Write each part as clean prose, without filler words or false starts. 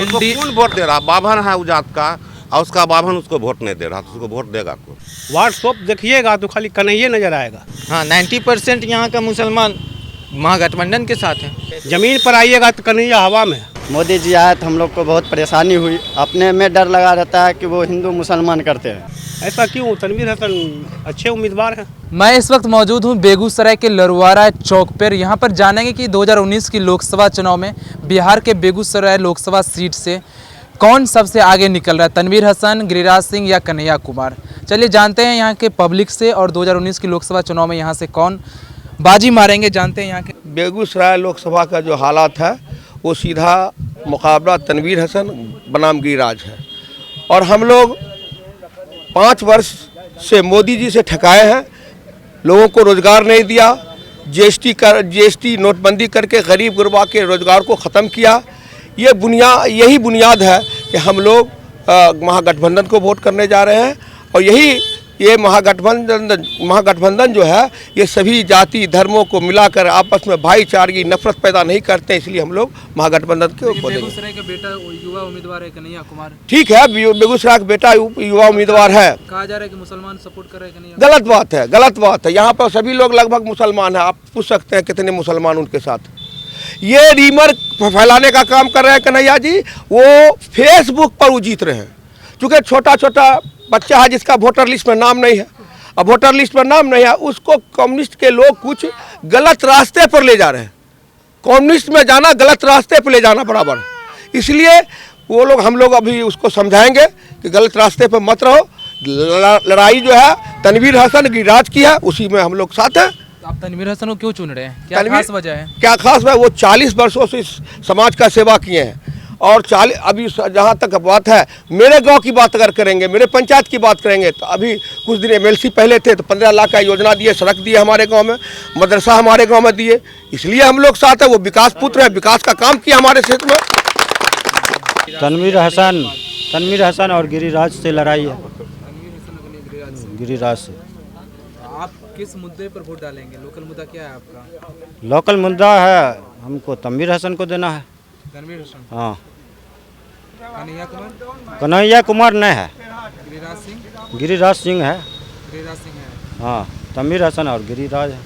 उसको कौन वोट दे रहा? बाभन है उजात का और उसका बाभन उसको वोट नहीं दे रहा, तो उसको वोट देगा कौन? व्हाट्सएप देखिएगा तो खाली कन्हैया नजर आएगा। हाँ 90% यहाँ का मुसलमान महागठबंधन के साथ है। जमीन पर आइएगा तो कन्हैया हवा में है। मोदी जी आए तो हम लोग को बहुत परेशानी हुई। अपने में डर लगा रहता है कि वो हिंदू मुसलमान करते हैं। ऐसा क्यों? तनवीर हसन अच्छे उम्मीदवार हैं। मैं इस वक्त मौजूद हूं बेगूसराय के लरवारा चौक पर। यहां पर जानेंगे कि 2019 की लोकसभा चुनाव में बिहार के बेगूसराय लोकसभा सीट से कौन सबसे आगे निकल रहा है, तनवीर हसन, गिरिराज सिंह या कन्हैया कुमार। चलिए जानते हैं यहाँ के पब्लिक से और 2019 की लोकसभा चुनाव में यहाँ से कौन बाजी मारेंगे, जानते हैं यहाँ के। बेगूसराय लोकसभा का जो हालात है वो सीधा मुकाबला तनवीर हसन बनाम गिरिराज है। और हम लोग 5 वर्ष से मोदी जी से ठकाए हैं, लोगों को रोज़गार नहीं दिया, जीएसटी नोटबंदी करके गरीब गुरबा के रोज़गार को ख़त्म किया। यही बुनियाद है कि हम लोग महागठबंधन को वोट करने जा रहे हैं। और ये महागठबंधन जो है ये सभी जाति धर्मों को मिलाकर आपस में भाईचारगी नफरत पैदा नहीं करते, इसलिए हम लोग महागठबंधन को वोट देंगे। बेगूसराय का बेटा युवा उम्मीदवार है कन्हैया कुमार। ठीक है, बेगूसराय का बेटा युवा उम्मीदवार है। कहा जा रहा है कि मुसलमान सपोर्ट कर रहे हैं कन्हैया। गलत बात है। यहाँ पर सभी लोग लगभग मुसलमान हैं। आप पूछ सकते हैं कितने मुसलमान उनके साथ। ये रीमर फैलाने का काम कर रहे हैं कन्हैया जी। वो फेसबुक पर वो जीत रहे हैं, क्योंकि छोटा छोटा बच्चा है जिसका वोटर लिस्ट में नाम नहीं है। अब वोटर लिस्ट में नाम नहीं है, उसको कम्युनिस्ट के लोग कुछ गलत रास्ते पर ले जा रहे हैं। कम्युनिस्ट में जाना गलत रास्ते पर ले जाना बराबर। इसलिए वो लोग हम लोग अभी उसको समझाएंगे कि गलत रास्ते पर मत रहो। लड़ाई जो है तनवीर हसन गिरिराज की है, उसी में हम लोग साथ हैं। आप तनवीर हसन को क्यों चुन रहे हैं? क्या खास वजह है? क्या खास है? वो 40 वर्षों से इस समाज का सेवा किए हैं। और अभी जहाँ तक बात है, मेरे गांव की बात अगर करेंगे, मेरे पंचायत की बात करेंगे, तो अभी कुछ दिन एमएलसी पहले थे तो 15 लाख का योजना दिए, सड़क दिए हमारे गांव में, मदरसा हमारे गांव में दिए। इसलिए हम लोग साथ हैं। वो विकास पुत्र है, विकास का काम किया हमारे क्षेत्र में। तनवीर हसन और गिरिराज से लड़ाई है। गिरिराज से। आप किस मुद्दे पर वोट डालेंगे? लोकल मुद्दा क्या है आपका? लोकल मुद्दा है, हमको तनवीर हसन को देना है। तनवीर हसन। हाँ। कन्हैया कुमार नहीं है। गिरिराज सिंह। गिरिराज सिंह है। गिरिराज सिंह है। हाँ, तनवीर हसन और गिरिराज है।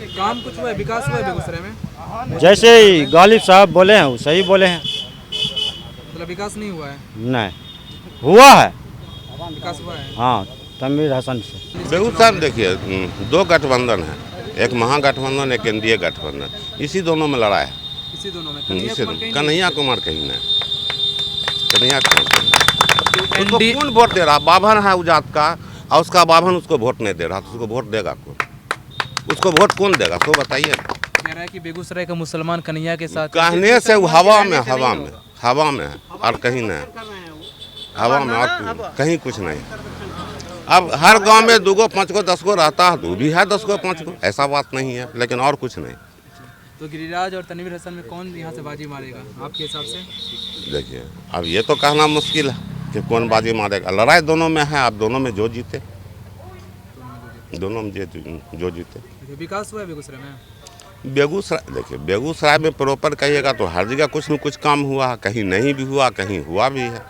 काम कुछ हुआ है, विकास हुआ है बेगूसराय में? जैसे ही गालिब साहब बोले हैं वो सही बोले हैं। मतलब विकास नहीं हुआ है? नहीं हुआ है, विकास हुआ है। हाँ तनवीर हसन से। बेगूसराय में देखिए 2 गठबंधन है, एक महागठबंधन एक एनडीए गठबंधन। इसी दोनों में लड़ा है। इसी दोनों में कन्हैया कुमार कहीं नहीं। कन्हैया कुमार उसको कौन वोट दे रहा? बाभन है उजात का और उसका बाभन उसको वोट नहीं दे रहा, तो उसको वोट देगा कौन? उसको वोट कौन देगा तो बताइए। कह रहा है कि बेगूसराय का मुसलमान कन्हैया के साथ कहने से वो हवा में है और कहीं नहीं। हवा में और कहीं कुछ नहीं। अब हर गांव में 2 गो 5 गो 10 गो रहता है, तो भी है 10 गो 5 गो, ऐसा बात नहीं है, लेकिन और कुछ नहीं। तो गिरिराज और तनवीर हसन में कौन यहाँ से बाजी मारेगा आपके हिसाब से? देखिए अब ये तो कहना मुश्किल है कि कौन बाजी मारेगा। लड़ाई दोनों में है, अब दोनों में जो जीते, दोनों में जो जीते। विकास हुआ है बेगूसराय में? बेगूसराय देखिए, बेगूसराय में प्रॉपर कहिएगा तो हर जगह कुछ न कुछ काम हुआ है। कहीं नहीं भी हुआ, कहीं हुआ भी है।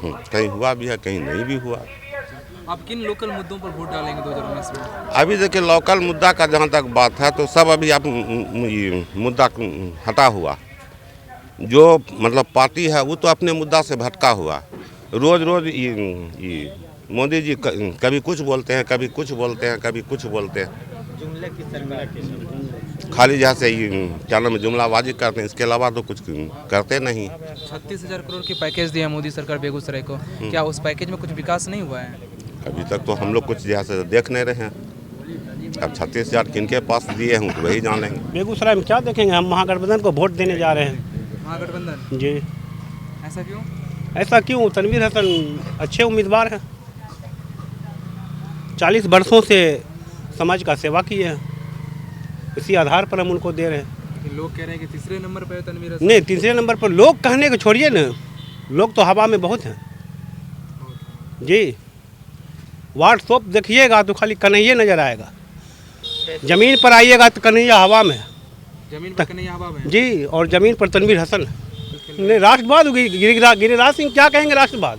कहीं हुआ भी है, कहीं नहीं भी हुआ। आप किन लोकल मुद्दों पर वोट डालेंगे 2019 में? अभी देखिए लोकल मुद्दा का जहाँ तक बात है तो सब अभी आप मुद्दा हटा हुआ। जो मतलब पार्टी है वो तो अपने मुद्दा से भटका हुआ। रोज मोदी जी कभी कुछ बोलते हैं, कभी कुछ बोलते हैं, कभी कुछ बोलते हैं। खाली जैसे क्या नाम है जुमलाबाजी करते हैं, इसके अलावा तो कुछ करते नहीं। 36,000 करोड़ की पैकेज दिया मोदी सरकार बेगूसराय को, क्या उस पैकेज में कुछ विकास नहीं हुआ है? अभी तक तो हम लोग कुछ जैसे देख नहीं रहे हैं। अब 36,000 किनके पास दिए हैं तो वही जानेंगे। बेगूसराय में क्या देखेंगे? हम महागठबंधन को वोट देने जा रहे हैं। महागठबंधन जी। ऐसा क्यों? ऐसा क्यों? तनवीर हसन अच्छे उम्मीदवार हैं, 40 वर्षों से समाज का सेवा किए हैं, इसी आधार पर हम उनको दे रहे हैं। लोग कह रहे हैं कि तीसरे नंबर पर तनवीर हसन। नहीं, तीसरे नंबर पर लोग कहने को छोड़िए ना, लोग तो हवा में बहुत हैं जी। व्हाट्सएप देखिएगा तो खाली कन्हैया नजर आएगा। जमीन पर आइएगा तो कन्हैया हवा में है। जमीन पर कन्हैया हवा में जी, और जमीन पर तनवीर हसन है। नहीं, राष्ट्रवाद गिरिराज सिंह क्या कहेंगे राष्ट्रवाद?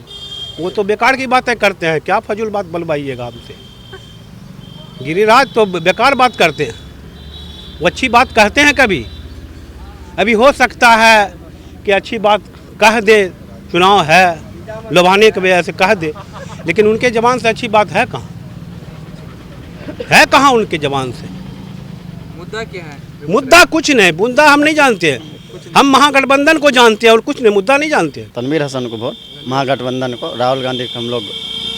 वो तो बेकार की बातें करते हैं, क्या फजूल बात बलवाइएगा हमसे। गिरिराज तो बेकार बात करते हैं, वो अच्छी बात कहते हैं कभी? अभी हो सकता है कि अच्छी बात कह दे, चुनाव है लुभाने की वजह से कह दे, लेकिन उनके जबान से अच्छी बात है कहाँ? है कहाँ उनके जबान से? मुद्दा क्या है? मुद्दा कुछ नहीं, मुद्दा हम नहीं जानते हैं, हम महागठबंधन को जानते हैं और कुछ नहीं, मुद्दा नहीं जानते। तनवीर हसन को वोट, महागठबंधन को, राहुल गांधी को हम लोग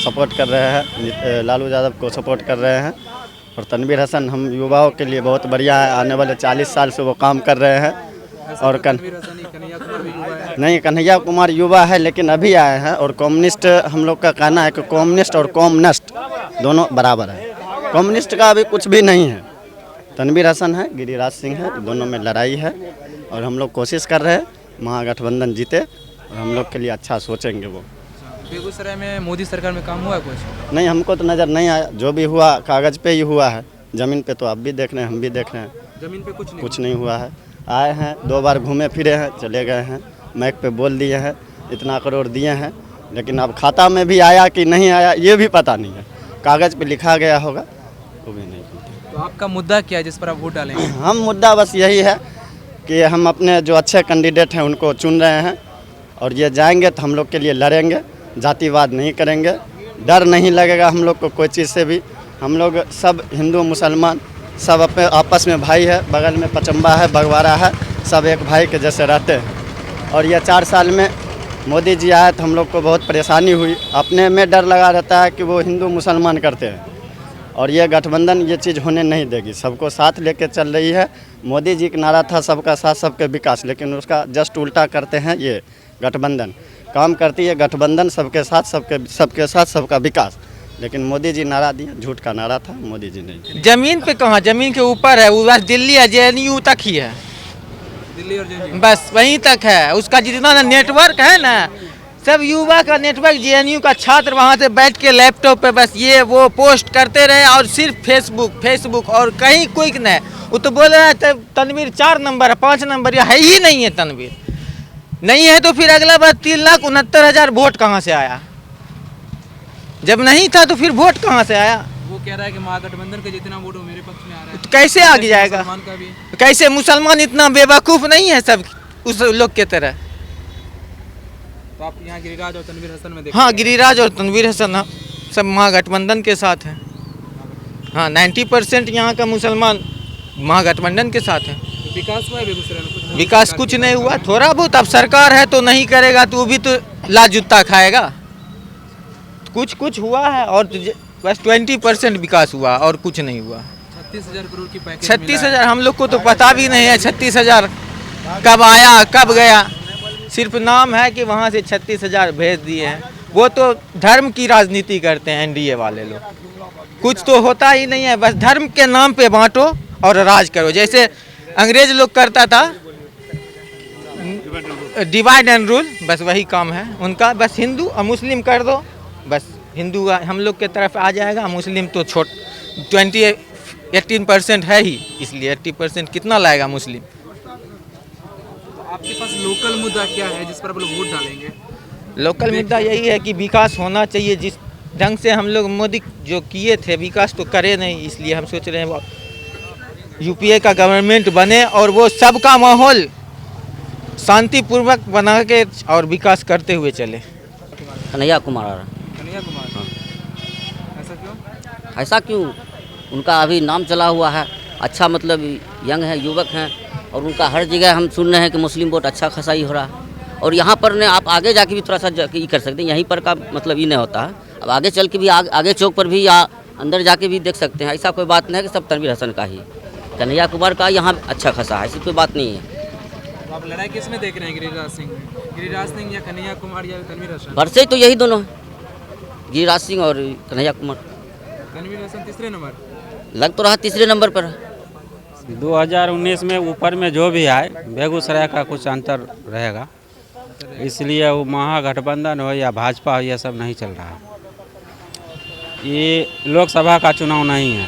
सपोर्ट कर रहे हैं, लालू यादव को सपोर्ट कर रहे हैं। और तनवीर हसन हम युवाओं के लिए बहुत बढ़िया है, आने वाले 40 साल से वो काम कर रहे हैं। और नहीं, कन्हैया कुमार युवा है लेकिन अभी आए हैं। और कम्युनिस्ट, हम लोग का कहना है कि कम्युनिस्ट और कॉमनिस्ट दोनों बराबर है, कम्युनिस्ट का अभी कुछ भी नहीं है। तनवीर हसन है, गिरिराज सिंह है, दोनों में लड़ाई है। और हम लोग कोशिश कर रहे हैं महागठबंधन जीते और हम लोग के लिए अच्छा सोचेंगे वो। बेगूसराय में मोदी सरकार में काम हुआ कुछ? नहीं, हमको तो नज़र नहीं आया, जो भी हुआ कागज़ पे ही हुआ है, ज़मीन पे तो आप भी देख रहे हैं, हम भी देख रहे हैं, जमीन पे कुछ नहीं हुआ है। आए हैं, 2 बार घूमे फिरे हैं, चले गए हैं, माइक पे बोल दिए हैं, इतना करोड़ दिए हैं, लेकिन अब खाता में भी आया कि नहीं आया ये भी पता नहीं है। कागज़ पे लिखा गया होगा वो भी नहीं। तो आपका मुद्दा क्या है जिस पर आप वोट डालेंगे? हम मुद्दा बस यही है कि हम अपने जो अच्छे कैंडिडेट हैं उनको चुन रहे हैं और ये जाएंगे तो हम लोग के लिए लड़ेंगे, जातिवाद नहीं करेंगे, डर नहीं लगेगा हम लोग को कोई चीज़ से भी। हम लोग सब हिंदू मुसलमान सब अपने आपस में भाई है, बगल में पचम्बा है, बगवारा है, सब एक भाई के जैसे रहते हैं। और ये 4 साल में मोदी जी आए तो हम लोग को बहुत परेशानी हुई, अपने में डर लगा रहता है कि वो हिंदू मुसलमान करते हैं। और ये गठबंधन ये चीज़ होने नहीं देगी, सबको साथ लेके चल रही है। मोदी जी का नारा था सबका साथ सबके विकास, लेकिन उसका जस्ट उल्टा करते हैं ये गठबंधन। काम करती है गठबंधन सबके साथ सबके साथ सबका विकास, लेकिन मोदी जी नारा दिया, झूठ का नारा था, मोदी जी नहीं। जमीन पे कहाँ, जमीन के ऊपर है, वो बस दिल्ली है, JNU तक ही है, दिल्ली और JNU बस वहीं तक है। उसका जितना ना नेटवर्क है ना, सब युवा का नेटवर्क, JNU का छात्र वहाँ से बैठ के लैपटॉप पे बस ये वो पोस्ट करते रहे और सिर्फ फेसबुक और कहीं कोई नहीं। वो तो बोल रहा है तनवीर 4 नंबर है, 5 नंबर, या है ही नहीं है तनवीर। नहीं है तो फिर अगला बार 3,69,000 वोट कहाँ से आया? जब नहीं था तो फिर वोट कहाँ से आया? वो कह रहा है कि महागठबंधन का जितना वोट हो मेरे पक्ष में आ रहा है। तो कैसे आगे जाएगा? कैसे? मुसलमान इतना बेवकूफ़ नहीं है सब उस लोग के तरह। तो आप यहाँ गिरिराज और तनवीर हसन में हाँ, गिरिराज और तनवीर हसन सब महागठबंधन के साथ हैं। हाँ, 90% यहाँ का मुसलमान महागठबंधन के साथ है। तो विकास हुआ है बेगूसराय में? कुछ विकास कुछ नहीं हुआ, थोड़ा बहुत। अब सरकार है तो नहीं करेगा तो वो भी तो लाजूता खाएगा। कुछ हुआ है और बस 20% विकास हुआ और कुछ नहीं हुआ। 36,000 करोड़ की पैकेज 36,000 हम लोग को तो पता भी नहीं है 36,000 कब आया कब गया। सिर्फ नाम है कि वहाँ से 36,000 भेज दिए हैं। वो तो धर्म की राजनीति करते हैं NDA वाले लोग। कुछ तो होता ही नहीं है, बस धर्म के नाम पे बांटो और राज करो, जैसे अंग्रेज लोग करता था, डिवाइड एंड रूल, बस वही काम है उनका। बस हिंदू और मुस्लिम कर दो, बस हिंदू हम लोग के तरफ आ जाएगा, मुस्लिम तो 18% है ही, इसलिए 80% कितना लाएगा मुस्लिम। आपके पास लोकल मुद्दा क्या है जिस पर आप लोग वोट डालेंगे? लोकल मुद्दा यही है कि विकास होना चाहिए। जिस ढंग से हम लोग मोदी जो किए थे विकास तो करे नहीं, इसलिए हम सोच रहे हैं UPA का गवर्नमेंट बने और वो सबका माहौल शांतिपूर्वक बना के और विकास करते हुए चले। कन्हैया कुमार। कन्हैया कुमार, ऐसा क्यों? ऐसा क्यों? उनका अभी नाम चला हुआ है, अच्छा मतलब यंग है, युवक हैं, और उनका हर जगह हम सुन रहे हैं कि मुस्लिम वोट अच्छा खासा ही हो रहा है। और यहाँ पर ने आप आगे जाके भी थोड़ा सा ये कर सकते हैं, यहीं पर का मतलब ये नहीं होता है, अब आगे चल के भी आगे चौक पर भी या अंदर जाके भी देख सकते हैं। ऐसा कोई बात नहीं है कि सब तनवीर हसन का ही, कन्हैया कुमार का यहाँ अच्छा खासा है, ऐसी कोई बात नहीं है। तो आप लड़ाई किस में देख रहे हैं? गिरिराज सिंह या कन्हैया कुमार या तनवीर हसन? वैसे तो यही दोनों हैं, गिरिराज सिंह और कन्हैया कुमार। तनवीर हसन तीसरे नंबर लग तो रहा तीसरे नंबर पर है। 2019 में ऊपर में जो भी आए, बेगूसराय का कुछ अंतर रहेगा, इसलिए वो महागठबंधन हो या भाजपा हो, यह सब नहीं चल रहा है। ये लोकसभा का चुनाव नहीं है,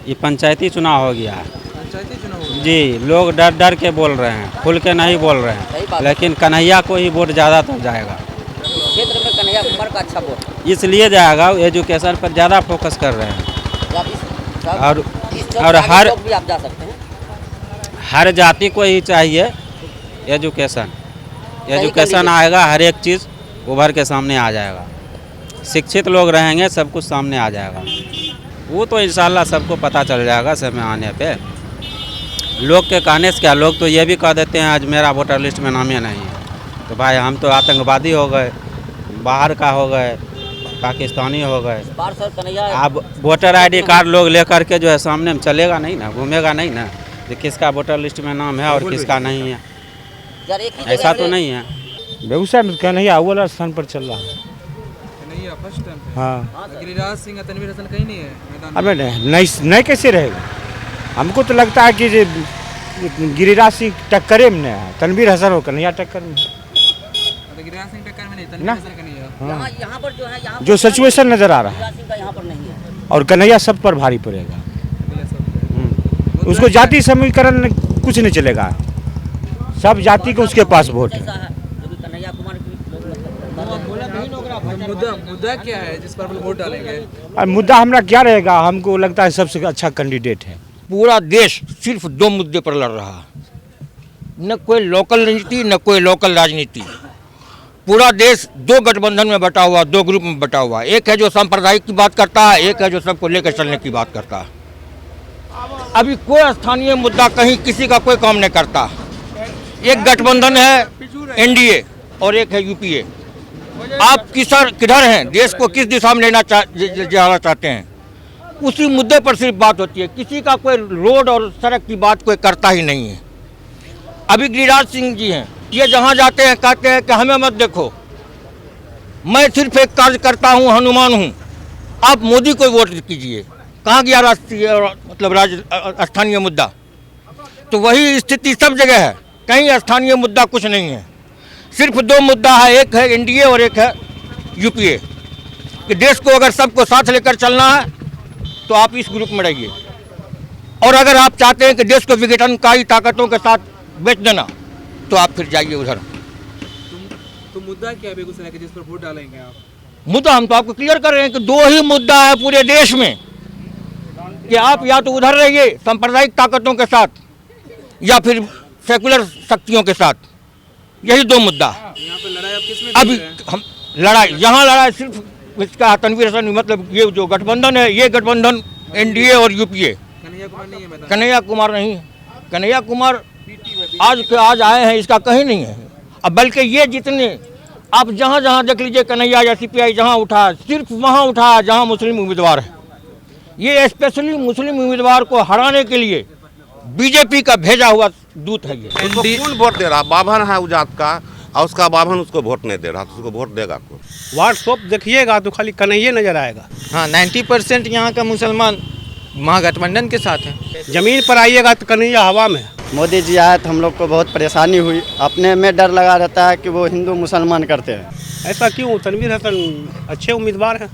ये पंचायती चुनाव हो गया है। पंचायती चुनाव होगा। जी, लोग डर डर के बोल रहे हैं, खुल के नहीं बोल रहे सही हैं, बात। लेकिन कन्हैया को ही वोट ज़्यादातर जाएगा। क्षेत्र में कन्हैया कुमार का अच्छा वोट है। इसलिए जाएगा, एजुकेशन पर ज़्यादा फोकस कर रहे हैं। तो आप और- इस चौक और से आगे हर- चौक भी आप जा सकते हैं। हर जाति को ही चाहिए एजुकेशन। Education candidate. आएगा, हर एक चीज़ उभर के सामने आ जाएगा। शिक्षित लोग रहेंगे, सब कुछ सामने आ जाएगा। वो तो इंशाल्लाह सबको पता चल जाएगा समय आने पे। लोग के कहने से क्या, लोग तो ये भी कह देते हैं आज मेरा वोटर लिस्ट में नाम ही नहीं है, तो भाई हम तो आतंकवादी हो गए, बाहर का हो गए, पाकिस्तानी हो गए। इस बार सर कन्हैया अब वोटर आईडी कार्ड लोग लेकर के जो है सामने में चलेगा नहीं ना, घूमेगा नहीं ना, कि किसका वोटर लिस्ट में नाम है और किसका नहीं है, यार एक ही ऐसा जगह तो से- नहीं है। बेगूसराय में कन्हैया अव्वल स्थान पर चल रहा है। कन्हैया फर्स्ट टाइम पे। हाँ, गिरिराज सिंह तनवीर हसन कहीं नहीं है मैदान में। अबे नहीं कैसे रहेगा। हमको तो लगता है कि गिरिराज सिंह टक्करे में है, तनवीर हसन और कन्हैया टक्कर में। तो गिरिराज सिंह टक्कर में नहीं, तनवीर ना। हसन का नहीं है। यहाँ पर जो है यहाँ जो सिचुएशन नजर आ रहा है, गिरिराज सिंह का यहाँ पर नहीं है। और कन्हैया सब पर भारी पड़ेगा। उसको जाति समीकरण कुछ नहीं चलेगा, सब जाति को उसके पास वोट है। कैसा है जो कि कन्हैया कुमार की मुद्दा क्या है जिस पर वोट डालेंगे? और मुद्दा हमारा क्या रहेगा, हमको लगता है सबसे अच्छा कैंडिडेट है। पूरा देश सिर्फ दो मुद्दे पर लड़ रहा है, न कोई लोकल राजनीति न कोई लोकल राजनीति। पूरा देश दो गठबंधन में बटा हुआ, दो ग्रुप में बटा हुआ। एक है जो सांप्रदायिक की बात करता है, एक है जो सबको लेकर चलने की बात करता है। अभी कोई स्थानीय मुद्दा कहीं किसी का कोई काम नहीं करता। एक गठबंधन है एनडीए और एक है यूपीए। आप किधर हैं, देश को किस दिशा में जाना चाहते हैं, उसी मुद्दे पर सिर्फ बात होती है। किसी का कोई रोड और सड़क की बात कोई करता ही नहीं है। अभी गिरिराज सिंह जी हैं, ये जहाँ जाते हैं कहते हैं कि हमें मत देखो, मैं सिर्फ एक कार्य करता हूँ, हनुमान हूँ, आप मोदी को वोट कीजिए। कहाँ गया राष्ट्रीय मतलब स्थानीय मुद्दा? तो वही स्थिति सब जगह है, कहीं स्थानीय मुद्दा कुछ नहीं है। सिर्फ दो मुद्दा है, एक है एनडीए और एक है यूपीए। कि देश को अगर सबको साथ लेकर चलना है तो आप इस ग्रुप में रहिए, और अगर आप चाहते हैं कि देश को विघटनकारी ताकतों के साथ बेच देना तो आप फिर जाइए उधर। तो मुद्दा क्या है बेगूसराय के जिस पर वोट डालेंगे आप? मुद्दा हम तो आपको क्लियर कर रहे हैं कि दो ही मुद्दा है पूरे देश में, कि आप या तो उधर रहिए सांप्रदायिक ताकतों के साथ या फिर सेकुलर शक्तियों के साथ। यही दो मुद्दा। यहाँ पे लड़ाई आप किस में अभी हम लड़ाई सिर्फ इसका तनवीर हसन मतलब ये जो गठबंधन है, ये गठबंधन एनडीए और यूपीए। कन्हैया कुमार नहीं है मैदान कन्हैया कुमार नहीं है। कन्हैया कुमार आज के आज आए हैं, इसका कहीं नहीं है। अब बल्कि ये जितने आप जहाँ जहाँ देख लीजिए कन्हैया या सीपीआई जहाँ उठा, सिर्फ वहाँ उठा जहाँ मुस्लिम उम्मीदवार है। ये स्पेशली मुस्लिम उम्मीदवार को हराने के लिए बीजेपी का भेजा हुआ दूत है ये। उसको कौन वोट दे रहा? बाभन है उजात का, और उसका बाभन उसको वोट नहीं दे रहा, तो उसको वोट देगा कौन? व्हाट्सअप देखिएगा तो खाली कन्हैया नजर आएगा। हाँ 90% यहाँ का मुसलमान महागठबंधन के साथ है। जमीन पर आइएगा तो कन्हैया हवा में है। मोदी जी आए तो हम लोग को बहुत परेशानी हुई। अपने में डर लगा रहता है कि वो हिंदू मुसलमान करते हैं। ऐसा क्यों? तनवीर हसन अच्छे उम्मीदवार हैं।